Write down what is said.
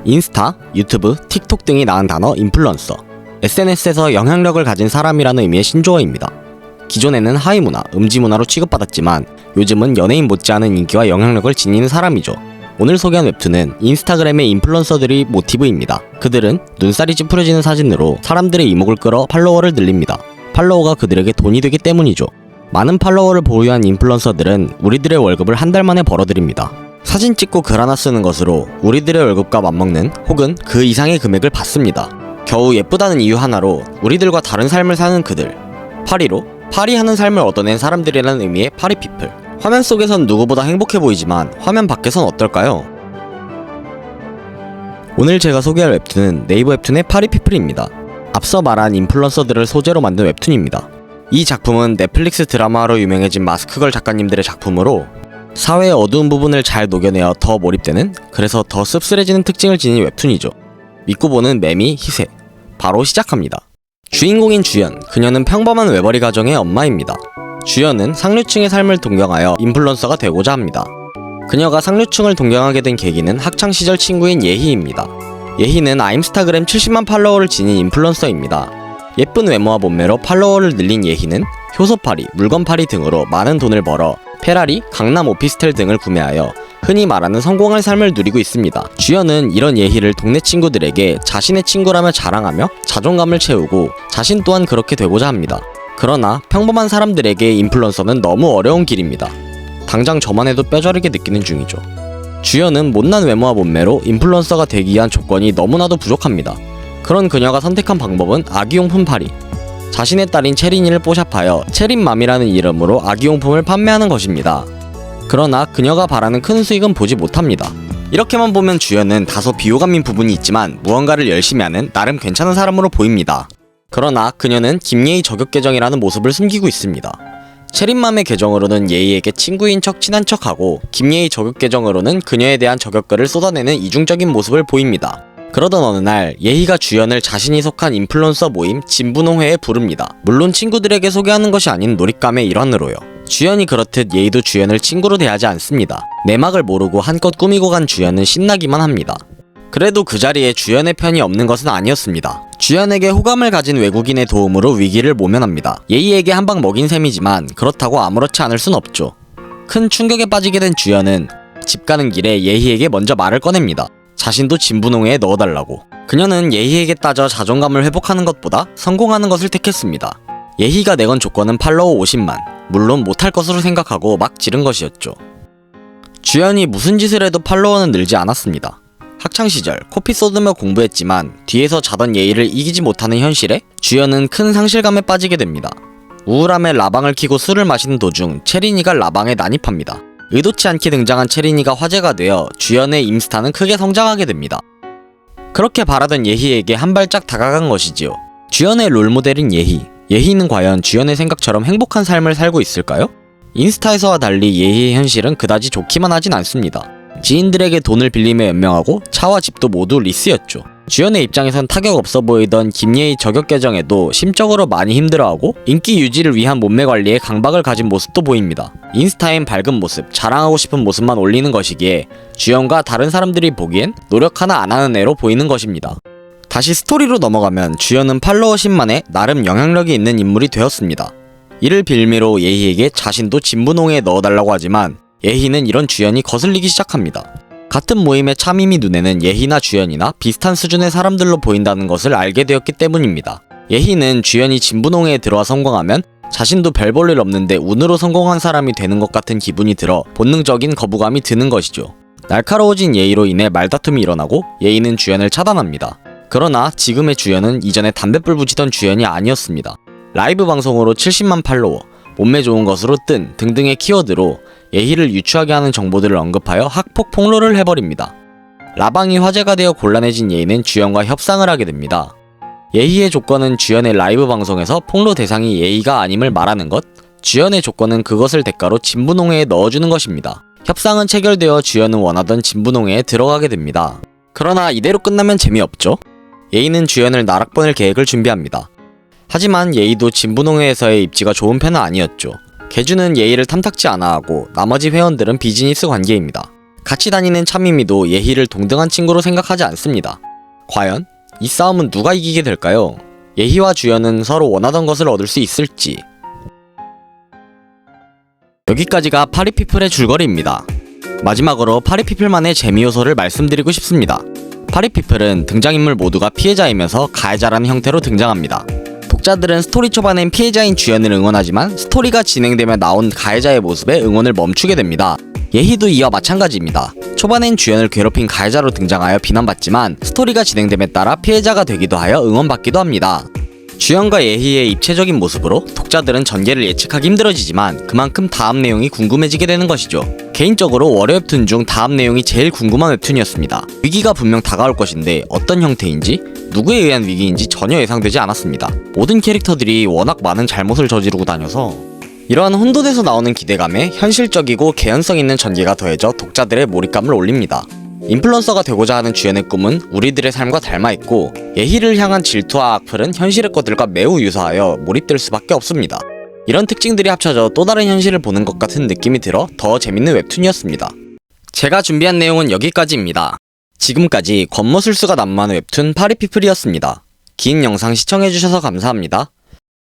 인스타, 유튜브, 틱톡 등이 낳은 단어 인플루언서. SNS에서 영향력을 가진 사람이라는 의미의 신조어입니다. 기존에는 하위 문화, 음지 문화로 취급받았지만 요즘은 연예인 못지않은 인기와 영향력을 지니는 사람이죠. 오늘 소개한 웹툰은 인스타그램의 인플루언서들이 모티브입니다. 그들은 눈살이 찌푸려지는 사진으로 사람들의 이목을 끌어 팔로워를 늘립니다. 팔로워가 그들에게 돈이 되기 때문이죠. 많은 팔로워를 보유한 인플루언서들은 우리들의 월급을 한 달 만에 벌어들입니다. 사진 찍고 글 하나 쓰는 것으로 우리들의 월급과 맞먹는 혹은 그 이상의 금액을 받습니다. 겨우 예쁘다는 이유 하나로 우리들과 다른 삶을 사는 그들. 파리로 파리하는 삶을 얻어낸 사람들이라는 의미의 파리피플. 화면 속에선 누구보다 행복해 보이지만 화면 밖에선 어떨까요? 오늘 제가 소개할 웹툰은 네이버 웹툰의 파리피플입니다. 앞서 말한 인플루언서들을 소재로 만든 웹툰입니다. 이 작품은 넷플릭스 드라마로 유명해진 마스크걸 작가님들의 작품으로 사회의 어두운 부분을 잘 녹여내어 더 몰입되는, 그래서 더 씁쓸해지는 특징을 지닌 웹툰이죠. 믿고 보는 매미 희세. 바로 시작합니다. 주인공인 주연, 그녀는 평범한 외벌이 가정의 엄마입니다. 주연은 상류층의 삶을 동경하여 인플루언서가 되고자 합니다. 그녀가 상류층을 동경하게 된 계기는 학창시절 친구인 예희입니다. 예희는 아임스타그램 70만 팔로워를 지닌 인플루언서입니다. 예쁜 외모와 몸매로 팔로워를 늘린 예희는 효소팔이, 물건팔이 등으로 많은 돈을 벌어 페라리, 강남 오피스텔 등을 구매하여 흔히 말하는 성공한 삶을 누리고 있습니다. 주연은 이런 예희를 동네 친구들에게 자신의 친구라며 자랑하며 자존감을 채우고 자신 또한 그렇게 되고자 합니다. 그러나 평범한 사람들에게 인플루언서는 너무 어려운 길입니다. 당장 저만 해도 뼈저리게 느끼는 중이죠. 주연은 못난 외모와 몸매로 인플루언서가 되기 위한 조건이 너무나도 부족합니다. 그런 그녀가 선택한 방법은 아기용품 팔이. 자신의 딸인 체린이를 뽀샵하여 체린맘이라는 이름으로 아기용품을 판매하는 것입니다. 그러나 그녀가 바라는 큰 수익은 보지 못합니다. 이렇게만 보면 주연은 다소 비호감인 부분이 있지만 무언가를 열심히 하는 나름 괜찮은 사람으로 보입니다. 그러나 그녀는 김예희 저격 계정이라는 모습을 숨기고 있습니다. 체린맘의 계정으로는 예희에게 친구인 척 친한 척하고 김예희 저격 계정으로는 그녀에 대한 저격글을 쏟아내는 이중적인 모습을 보입니다. 그러던 어느 날 예희가 주연을 자신이 속한 인플루언서 모임 진분홍회에 부릅니다. 물론 친구들에게 소개하는 것이 아닌 놀잇감의 일환으로요. 주연이 그렇듯 예희도 주연을 친구로 대하지 않습니다. 내막을 모르고 한껏 꾸미고 간 주연은 신나기만 합니다. 그래도 그 자리에 주연의 편이 없는 것은 아니었습니다. 주연에게 호감을 가진 외국인의 도움으로 위기를 모면합니다. 예희에게 한 방 먹인 셈이지만 그렇다고 아무렇지 않을 순 없죠. 큰 충격에 빠지게 된 주연은 집 가는 길에 예희에게 먼저 말을 꺼냅니다. 자신도 진분홍회에 넣어달라고. 그녀는 예희에게 따져 자존감을 회복하는 것보다 성공하는 것을 택했습니다. 예희가 내건 조건은 팔로워 50만. 물론 못할 것으로 생각하고 막 지른 것이었죠. 주연이 무슨 짓을 해도 팔로워는 늘지 않았습니다. 학창시절 코피 쏟으며 공부했지만 뒤에서 자던 예희를 이기지 못하는 현실에 주연은 큰 상실감에 빠지게 됩니다. 우울함에 라방을 켜고 술을 마시는 도중 체린이가 라방에 난입합니다. 의도치 않게 등장한 체린이가 화제가 되어 주연의 인스타는 크게 성장하게 됩니다. 그렇게 바라던 예희에게 한 발짝 다가간 것이지요. 주연의 롤모델인 예희. 예희는 과연 주연의 생각처럼 행복한 삶을 살고 있을까요? 인스타에서와 달리 예희의 현실은 그다지 좋기만 하진 않습니다. 지인들에게 돈을 빌리며 연명하고 차와 집도 모두 리스였죠. 주연의 입장에선 타격 없어 보이던 김예희 저격 계정에도 심적으로 많이 힘들어하고 인기 유지를 위한 몸매 관리에 강박을 가진 모습도 보입니다. 인스타엔 밝은 모습, 자랑하고 싶은 모습만 올리는 것이기에 주연과 다른 사람들이 보기엔 노력 하나 안 하는 애로 보이는 것입니다. 다시 스토리로 넘어가면 주연은 팔로워 10만에 나름 영향력이 있는 인물이 되었습니다. 이를 빌미로 예희에게 자신도 진분홍회에 넣어달라고 하지만 예희는 이런 주연이 거슬리기 시작합니다. 같은 모임의 차미미 눈에는 예희나 주연이나 비슷한 수준의 사람들로 보인다는 것을 알게 되었기 때문입니다. 예희는 주연이 진분홍회에 들어와 성공하면 자신도 별 볼 일 없는데 운으로 성공한 사람이 되는 것 같은 기분이 들어 본능적인 거부감이 드는 것이죠. 날카로워진 예희로 인해 말다툼이 일어나고 예희는 주연을 차단합니다. 그러나 지금의 주연은 이전에 담뱃불 붙이던 주연이 아니었습니다. 라이브 방송으로 70만 팔로워, 몸매 좋은 것으로 뜬 등등의 키워드로 예희를 유추하게 하는 정보들을 언급하여 학폭 폭로를 해버립니다. 라방이 화제가 되어 곤란해진 예희는 주연과 협상을 하게 됩니다. 예희의 조건은 주연의 라이브 방송에서 폭로 대상이 예희가 아님을 말하는 것, 주연의 조건은 그것을 대가로 진분홍회에 넣어주는 것입니다. 협상은 체결되어 주연은 원하던 진분홍회에 들어가게 됩니다. 그러나 이대로 끝나면 재미없죠. 예희는 주연을 나락 보낼 계획을 준비합니다. 하지만 예희도 진분홍회에서의 입지가 좋은 편은 아니었죠. 개주는 예희를 탐탁지 않아 하고 나머지 회원들은 비즈니스 관계입니다. 같이 다니는 차미미도 예희를 동등한 친구로 생각하지 않습니다. 과연 이 싸움은 누가 이기게 될까요? 예희와 주연은 서로 원하던 것을 얻을 수 있을지. 여기까지가 파리피플의 줄거리입니다. 마지막으로 파리피플만의 재미 요소를 말씀드리고 싶습니다. 파리피플은 등장인물 모두가 피해자이면서 가해자라는 형태로 등장합니다. 독자들은 스토리 초반엔 피해자인 주연을 응원하지만 스토리가 진행되며 나온 가해자의 모습에 응원을 멈추게 됩니다. 예희도 이와 마찬가지입니다. 초반엔 주연을 괴롭힌 가해자로 등장하여 비난받지만 스토리가 진행됨에 따라 피해자가 되기도 하여 응원받기도 합니다. 주연과 예희의 입체적인 모습으로 독자들은 전개를 예측하기 힘들어지지만 그만큼 다음 내용이 궁금해지게 되는 것이죠. 개인적으로 월요 웹툰 중 다음 내용이 제일 궁금한 웹툰이었습니다. 위기가 분명 다가올 것인데 어떤 형태인지, 누구에 의한 위기인지 전혀 예상되지 않았습니다. 모든 캐릭터들이 워낙 많은 잘못을 저지르고 다녀서 이러한 혼돈에서 나오는 기대감에 현실적이고 개연성 있는 전개가 더해져 독자들의 몰입감을 올립니다. 인플루언서가 되고자 하는 주연의 꿈은 우리들의 삶과 닮아있고 예희를 향한 질투와 악플은 현실의 것들과 매우 유사하여 몰입될 수밖에 없습니다. 이런 특징들이 합쳐져 또 다른 현실을 보는 것 같은 느낌이 들어 더 재밌는 웹툰이었습니다. 제가 준비한 내용은 여기까지입니다. 지금까지 권모술수가 난무하는 웹툰 파리피플이었습니다. 긴 영상 시청해주셔서 감사합니다.